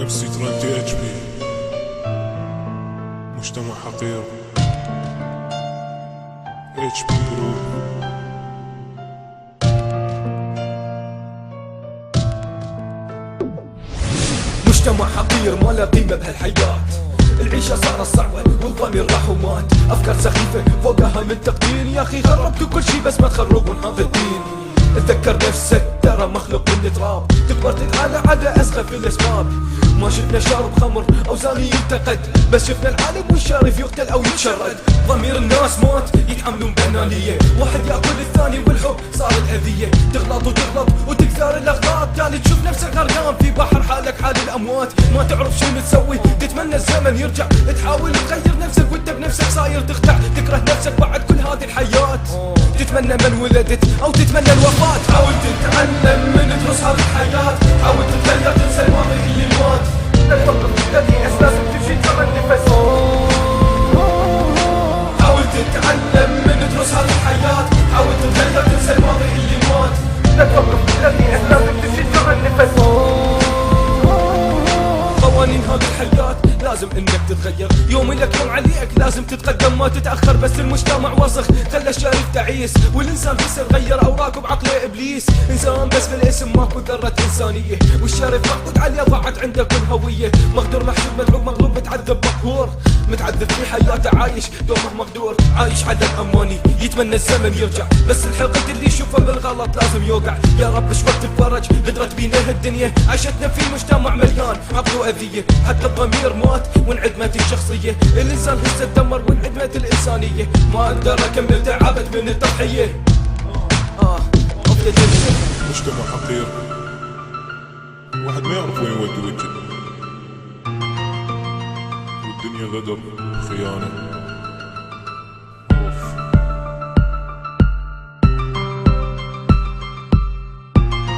نفسي ترنتي اتش بي، مجتمع حقير، اتش بي جروب. مجتمع حقير ما له قيمة بهالحياة، العيشة صارت صعبة والضمير راح ومات، أفكار سخيفة فوقها من تقدير. يا أخي خربتوا كل شي بس ما تخربون هذا الدين. اتذكر نفسك ترى مخلوق من تراب، تكبر تتعالى على أسخف الأسباب. ما شفنا شارب خمر أو زاني ينتقد، بس شفنا العالم والشارف يقتل أو يتشرد. ضمير الناس مات يتحملون بأنانية، واحد يأكل الثاني والحب صارت أذية. تغلط وتغلط وتكثر الأغلاط، تالي تشوف نفسك غرقان في بحر حالك حال الأموات. ما تعرف شو تسوي، تتمنى الزمن يرجع، تحاول تغير نفسك وانت بنفسك صاير تخدع. تكره نفسك بعد كل هذه الحياة، تتمنى من ولدت أو تتمنى الوفاة. حاول تتعلم من دروس هذه الحياة، حاول تتغير تنسى الماضي اللي مات. لا توقف تبتدي أسلاسك تمشي ترى النفس. حاول تتعلم من دروس هذه الحياة، حاول تتغير تنسى الماضي اللي مات. لا توقف تبتدي أسلاسك تمشي ترى النفس. قوانين هذه الحياة لازم انك تتغير، يوم لك يوم عليك لازم تتقدم ما تتأخر. بس المجتمع وسخ خلى الشريف تعيس، والإنسان بس يغير أوراقه بعقله إبليس. إنسان بس بالاسم ماكو ذرة إنسانية، والشرف محطوط عليه ضاعت عنده كل هوية. مقدور محسوب متعوب مغلوب متعذب مقهور، متعذب في حياته عايش دومه مقدور. عايش عدم أماني يتمنى الزمن يرجع، بس الحقد اللي يشوفه بالغلط لازم يوقع. يا رب ايش وقت الفرج غدرت بينا الدنيا، عاشتنا في مجتمع مليان عقد وأذية. حتى الضمير مات وانعدمت الشخصية، الإنسان هسه تدمر وانعدمت الإنسانية. ما أقدر أكمل تعبت من التضحية. مجتمع حقير، واحد ما يعرف وين يودي وجهه، والدنيا غدر خيانة.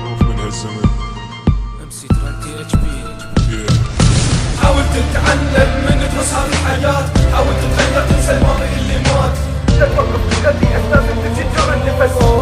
خوف من هالزمن. MC ترنتي اتش بي. yeah. حاول تتعلم من دروس هذه الحياة، حاول تتغير تنسى الماضي اللي مات. لا توقف تبتدي أسلاسك تمشي تجر النفس.